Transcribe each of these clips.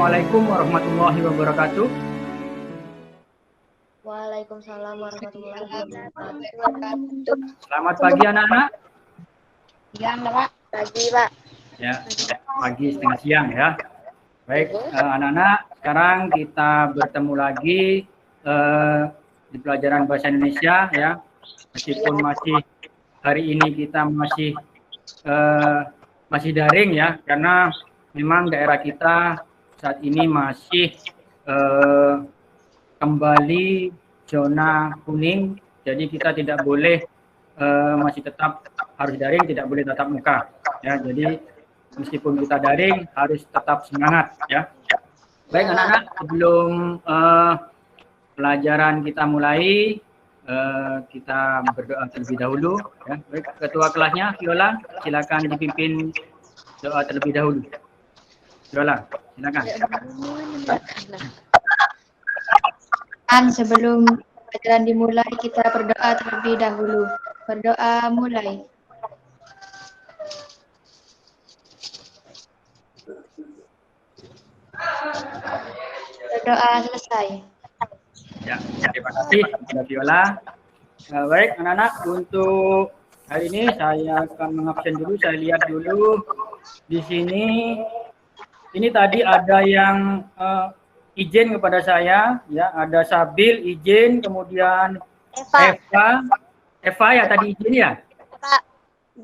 Assalamualaikum warahmatullahi wabarakatuh. Waalaikumsalam warahmatullahi wabarakatuh. Selamat pagi anak-anak. Siang, Pak. Pagi, Pak. Ya, pagi setengah siang ya. Baik, anak-anak, sekarang kita bertemu lagi di pelajaran bahasa Indonesia ya. Meskipun masih hari ini kita masih daring ya, karena memang daerah kita saat ini masih kembali zona kuning, jadi kita tidak boleh masih tetap harus daring, tidak boleh tatap muka ya. Jadi meskipun kita daring harus tetap semangat ya. Baik anak-anak, sebelum pelajaran kita mulai, kita berdoa terlebih dahulu ya. Baik, ketua kelasnya Viola, silakan dipimpin doa terlebih dahulu. Viola, silakan. Sebelum pelajaran dimulai, kita berdoa terlebih dahulu. Berdoa mulai. Berdoa selesai. Ya, terima kasih Mbak Viola. Baik anak-anak, untuk hari ini saya akan mengabsen dulu. Saya lihat dulu di sini. Ini tadi ada yang izin kepada saya, ya, ada Sabil izin, kemudian Eva ya tadi izin ya.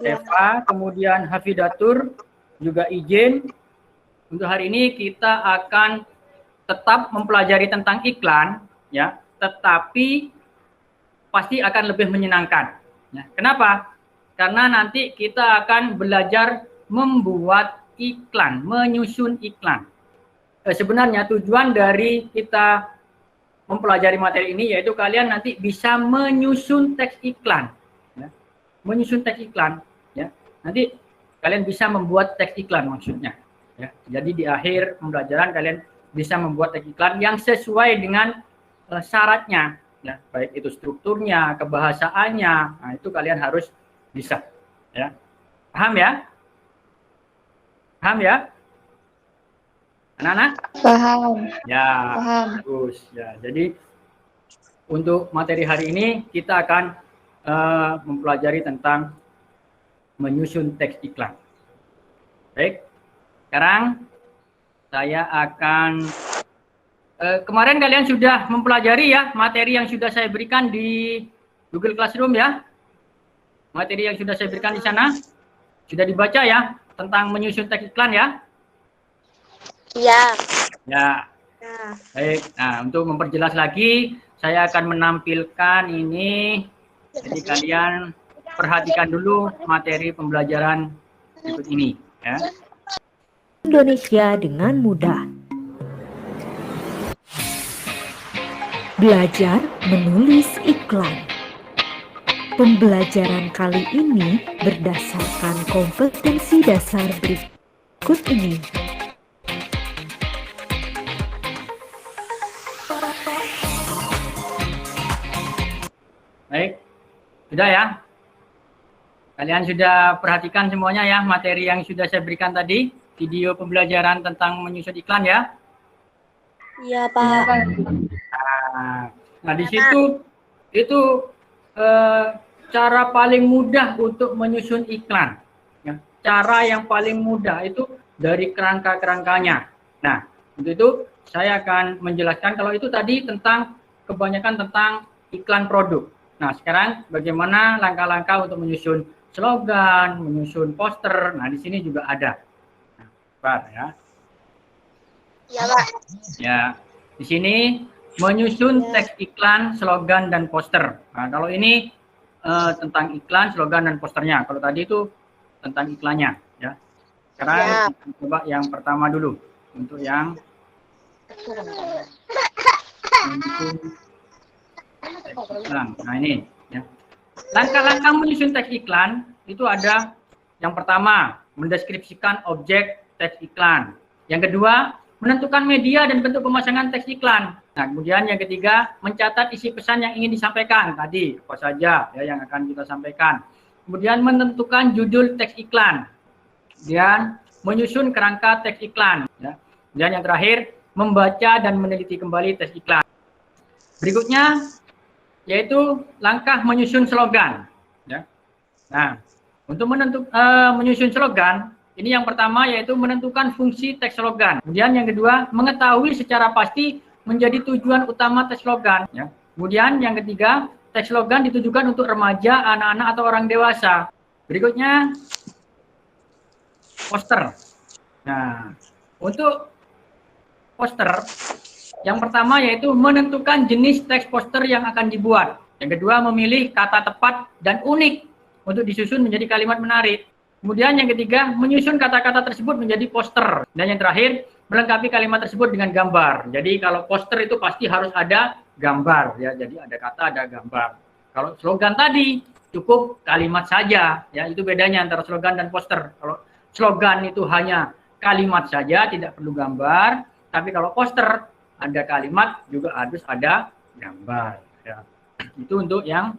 Eva, kemudian Hafidatur juga izin. Untuk hari ini kita akan tetap mempelajari tentang iklan, ya, tetapi pasti akan lebih menyenangkan. Ya. Kenapa? Karena nanti kita akan belajar membuat iklan, menyusun iklan. Sebenarnya tujuan dari kita mempelajari materi ini yaitu kalian nanti bisa menyusun teks iklan, ya. Menyusun teks iklan, ya. Nanti kalian bisa membuat teks iklan maksudnya, ya. Jadi di akhir pembelajaran kalian bisa membuat teks iklan yang sesuai dengan syaratnya, ya. Baik itu strukturnya, kebahasaannya, nah itu kalian harus bisa, ya. Paham ya? Paham ya? Anak-anak? Paham. Ya, paham. Bagus. Ya, jadi untuk materi hari ini kita akan mempelajari tentang menyusun teks iklan. Baik, sekarang saya akan kemarin kalian sudah mempelajari ya materi yang sudah saya berikan di Google Classroom ya. Materi yang sudah saya berikan di sana sudah dibaca ya tentang menyusun teks iklan ya. Iya. Ya. Baik. Nah, untuk memperjelas lagi, saya akan menampilkan ini. Jadi kalian perhatikan dulu materi pembelajaran berikut ini, ya. Indonesia dengan mudah. Belajar menulis iklan. Pembelajaran kali ini berdasarkan kompetensi dasar berikut ini. Baik, sudah ya. Kalian sudah perhatikan semuanya ya materi yang sudah saya berikan tadi, video pembelajaran tentang menyusun iklan ya. Iya, Pak. Nah di situ itu cara paling mudah untuk menyusun iklan. Ya. Cara yang paling mudah itu dari kerangka-kerangkanya. Nah, untuk itu saya akan menjelaskan kalau itu tadi tentang kebanyakan tentang iklan produk. Nah, sekarang bagaimana langkah-langkah untuk menyusun slogan, menyusun poster. Nah, di sini juga ada. Nah, Pak ya. Iya, Pak. Ya, di sini menyusun teks iklan, slogan dan poster. Nah, kalau ini tentang iklan, slogan dan posternya. Kalau tadi itu tentang iklannya, ya. Sekarang kita coba yang pertama dulu untuk yang iklan. Nah ini ya. Langkah-langkah menyusun teks iklan itu ada yang pertama mendeskripsikan objek teks iklan. Yang kedua menentukan media dan bentuk pemasangan teks iklan. Nah kemudian yang ketiga mencatat isi pesan yang ingin disampaikan tadi apa saja ya yang akan kita sampaikan. Kemudian menentukan judul teks iklan. Kemudian menyusun kerangka teks iklan. Ya. Dan yang terakhir, membaca dan meneliti kembali teks iklan. Berikutnya yaitu langkah menyusun slogan. Ya. Nah, untuk menyusun slogan, ini yang pertama yaitu menentukan fungsi teks slogan. Kemudian yang kedua, mengetahui secara pasti menjadi tujuan utama teks slogan. Ya. Kemudian yang ketiga, teks slogan ditujukan untuk remaja, anak-anak atau orang dewasa. Berikutnya, poster. Nah, untuk poster, yang pertama yaitu menentukan jenis teks poster yang akan dibuat. Yang kedua, memilih kata tepat dan unik untuk disusun menjadi kalimat menarik. Kemudian yang ketiga, menyusun kata-kata tersebut menjadi poster. Dan yang terakhir, melengkapi kalimat tersebut dengan gambar. Jadi kalau poster itu pasti harus ada gambar, ya. Jadi ada kata, ada gambar. Kalau slogan tadi cukup kalimat saja, ya. Itu bedanya antara slogan dan poster. Kalau slogan itu hanya kalimat saja, tidak perlu gambar. Tapi kalau poster ada kalimat juga harus ada gambar. Ya. Itu untuk yang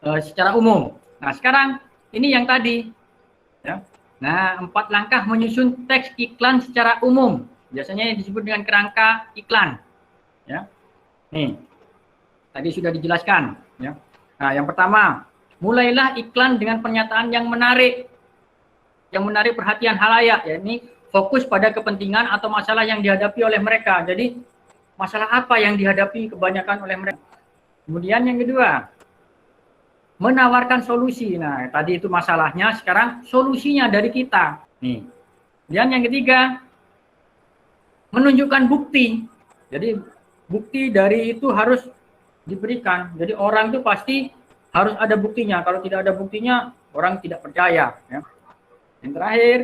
secara umum. Nah sekarang ini yang tadi. Ya. Nah 4 langkah menyusun teks iklan secara umum. Biasanya disebut dengan kerangka iklan. Ya. Nih, tadi sudah dijelaskan. Ya. Nah yang pertama, mulailah iklan dengan pernyataan yang menarik perhatian halayak. Ya, ini fokus pada kepentingan atau masalah yang dihadapi oleh mereka. Jadi masalah apa yang dihadapi kebanyakan oleh mereka. Kemudian yang kedua, menawarkan solusi. Nah, tadi itu masalahnya, sekarang solusinya dari kita. Nih. Kemudian yang ketiga, menunjukkan bukti. Jadi bukti dari itu harus diberikan. Jadi orang itu pasti harus ada buktinya. Kalau tidak ada buktinya, orang tidak percaya. Ya. Yang terakhir,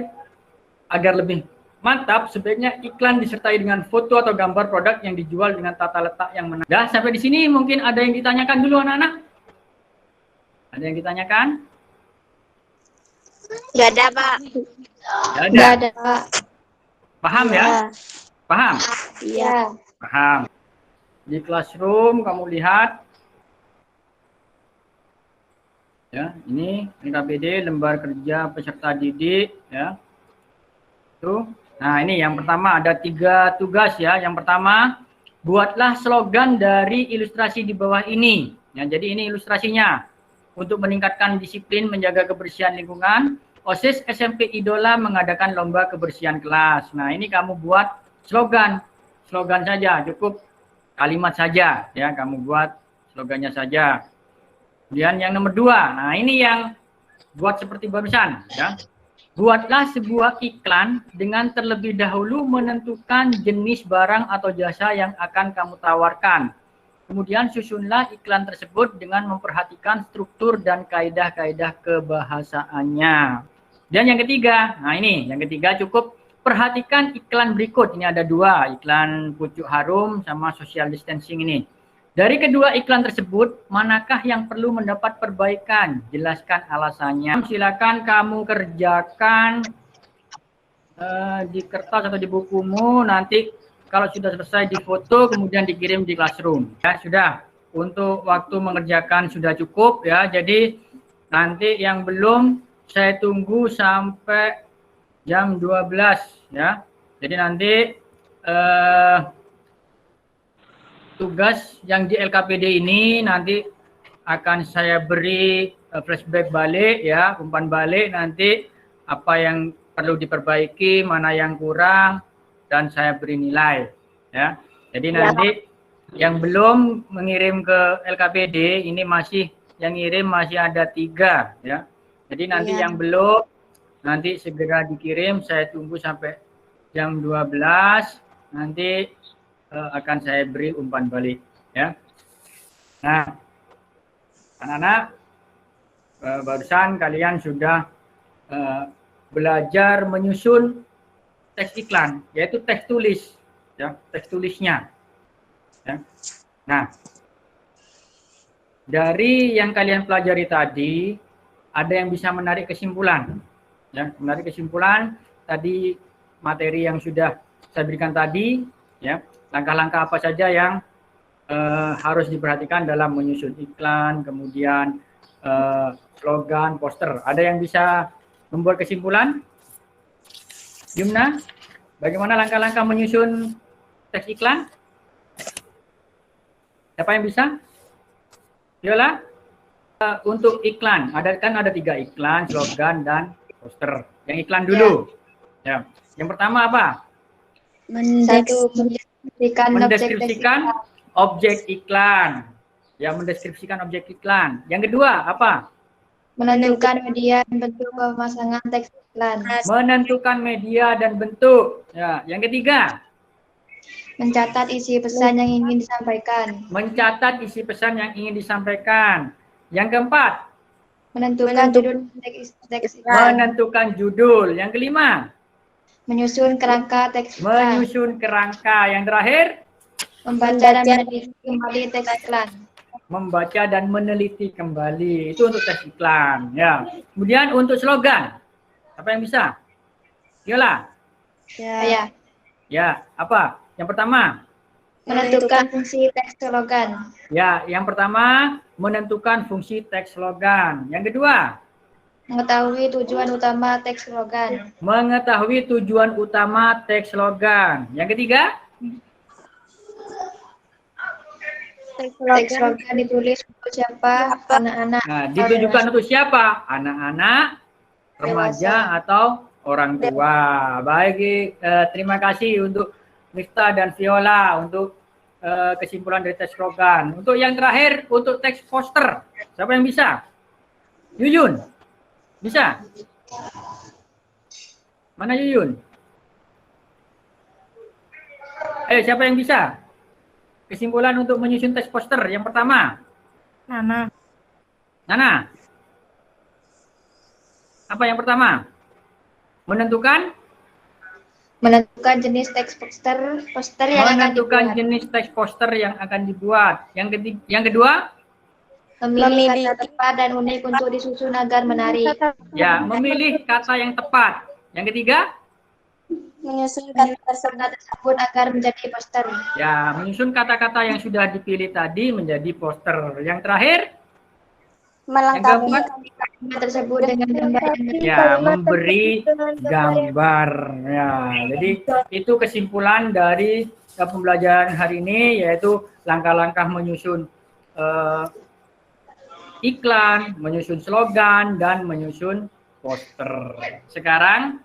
agar lebih mantap, sebaiknya iklan disertai dengan foto atau gambar produk yang dijual dengan tata letak yang menarik. Dah, sampai di sini mungkin ada yang ditanyakan dulu anak-anak? Ada yang ditanyakan? Nggak ada, Pak. Nggak ada, Pak. Paham ya? Paham? Iya. Paham. Di Classroom kamu lihat. Ya, ini LKPD, lembar kerja peserta didik, ya. Tuh. Nah, ini yang pertama ada 3 tugas ya. Yang pertama, buatlah slogan dari ilustrasi di bawah ini. Ya, jadi ini ilustrasinya. Untuk meningkatkan disiplin menjaga kebersihan lingkungan, OSIS SMP Idola mengadakan lomba kebersihan kelas. Nah, ini kamu buat slogan. Slogan saja, cukup kalimat saja ya, kamu buat slogannya saja. Kemudian yang nomor 2. Nah, ini yang buat seperti barusan ya. Buatlah sebuah iklan dengan terlebih dahulu menentukan jenis barang atau jasa yang akan kamu tawarkan. Kemudian susunlah iklan tersebut dengan memperhatikan struktur dan kaidah-kaidah kebahasaannya. Dan yang ketiga, nah ini yang ketiga cukup perhatikan iklan berikut. Ini ada 2, iklan pucuk harum sama social distancing ini. Dari kedua iklan tersebut, manakah yang perlu mendapat perbaikan? Jelaskan alasannya. Silakan kamu kerjakan di kertas atau di bukumu. Nanti kalau sudah selesai difoto, kemudian dikirim di Classroom. Ya sudah. Untuk waktu mengerjakan sudah cukup ya. Jadi nanti yang belum saya tunggu sampai jam 12 ya. Jadi nanti tugas yang di LKPD ini nanti akan saya beri flashback balik ya, umpan balik nanti apa yang perlu diperbaiki, mana yang kurang, dan saya beri nilai ya. Jadi nanti yang belum mengirim ke LKPD ini masih yang ngirim masih ada 3 ya. Jadi nanti yang belum nanti segera dikirim, saya tunggu sampai jam 12 nanti akan saya beri umpan balik ya. Nah, anak-anak barusan kalian sudah belajar menyusun teks iklan, yaitu teks tulis ya, teks tulisnya ya. Nah, dari yang kalian pelajari tadi ada yang bisa menarik kesimpulan ya. Menarik kesimpulan tadi materi yang sudah saya berikan tadi ya. Langkah-langkah apa saja yang harus diperhatikan dalam menyusun iklan, kemudian slogan, poster. Ada yang bisa membuat kesimpulan? Yumna? Bagaimana langkah-langkah menyusun teks iklan? Siapa yang bisa? Viola? Untuk iklan, ada 3 iklan, slogan, dan poster. Yang iklan dulu. Ya. Yang pertama apa? Mendeskripsikan objek iklan. Ya, mendeskripsikan objek iklan. Yang kedua apa? Menentukan media dan bentuk pemasangan teks iklan. Menentukan media dan bentuk. Ya, yang ketiga. Mencatat isi pesan yang ingin disampaikan. Mencatat isi pesan yang ingin disampaikan. Yang keempat. Menentukan judul teks iklan. Menentukan judul. Yang kelima. Menyusun kerangka teks iklan. Menyusun kerangka. Yang terakhir. Membaca dan meneliti kembali teks iklan. Membaca dan meneliti kembali. Itu untuk teks iklan. Ya. Kemudian untuk slogan. Apa yang bisa? Viola? Ya. Ya, apa? Yang pertama? Menentukan fungsi teks slogan. Ya, yang pertama menentukan fungsi teks slogan. Yang kedua? Mengetahui tujuan utama teks slogan. Mengetahui tujuan utama teks slogan. Yang ketiga? Teks slogan ditulis untuk siapa? Anak-anak. Nah, ditujukan untuk siapa? Anak-anak, remaja, atau orang tua. Baik, terima kasih untuk Miftah dan Viola untuk kesimpulan dari teks slogan. Untuk yang terakhir, untuk teks poster. Siapa yang bisa? Yuyun? Bisa? Mana Yuyun? Siapa yang bisa? Kesimpulan untuk menyusun teks poster. Yang pertama. Nana. Nana. Apa yang pertama? Menentukan jenis teks poster yang akan dibuat. Jenis teks poster yang akan dibuat. Yang kedua? Memilih kata tepat dan unik untuk disusun agar menarik. Ya, memilih kata yang tepat. Yang ketiga? Menyusun kata tersebut agar menjadi poster. Ya, menyusun kata-kata yang sudah dipilih tadi menjadi poster. Yang terakhir? Melengkapi kata tersebut dengan gambar. Ya, memberi gambar. Ya, jadi itu kesimpulan dari pembelajaran hari ini, yaitu langkah-langkah menyusun iklan, menyusun slogan, dan menyusun poster. Sekarang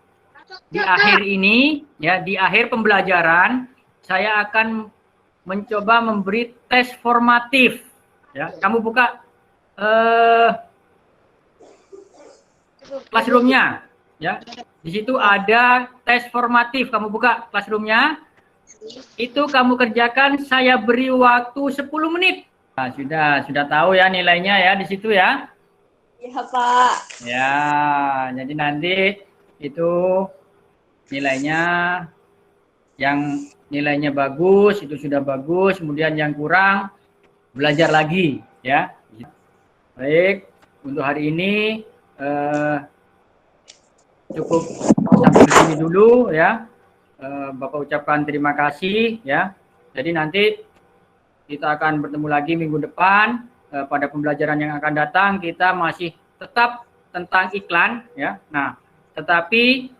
di akhir ini, ya, di akhir pembelajaran, saya akan mencoba memberi tes formatif. Ya, kamu buka classroom-nya, ya. Di situ ada tes formatif. Kamu buka classroom-nya. Itu kamu kerjakan. Saya beri waktu 10 menit. Nah, sudah tahu ya nilainya ya di situ ya. Iya, Pak. Ya, jadi nanti itu nilainya, yang nilainya bagus itu sudah bagus, kemudian yang kurang belajar lagi ya. Baik, untuk hari ini cukup sampai di sini dulu ya. Bapak ucapkan terima kasih ya. Jadi nanti kita akan bertemu lagi minggu depan pada pembelajaran yang akan datang. Kita masih tetap tentang iklan ya. Nah, tetapi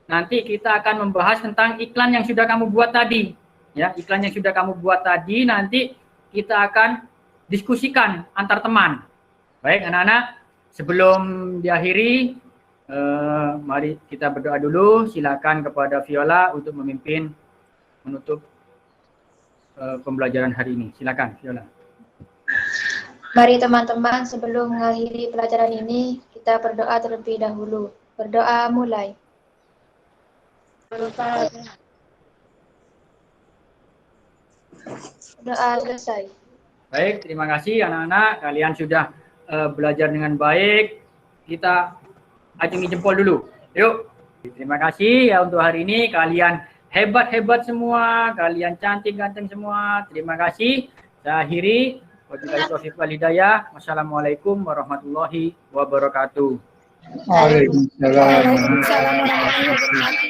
nanti kita akan membahas tentang iklan yang sudah kamu buat tadi ya. Iklan yang sudah kamu buat tadi nanti kita akan diskusikan antar teman. Baik anak-anak, sebelum diakhiri mari kita berdoa dulu. Silakan kepada Viola untuk memimpin menutup pembelajaran hari ini. Silakan Viola. Mari teman-teman, sebelum mengakhiri pelajaran ini kita berdoa terlebih dahulu. Berdoa mulai. Doa selesai. Baik, terima kasih anak-anak. Kalian sudah belajar dengan baik. Kita acungi jempol dulu. Yuk. Terima kasih ya untuk hari ini. Kalian hebat-hebat semua. Kalian cantik ganteng semua. Terima kasih. Saya akhiri. Wabillahi taufiq wal hidayah. Wassalamualaikum warahmatullahi wabarakatuh. Waalaikumsalam.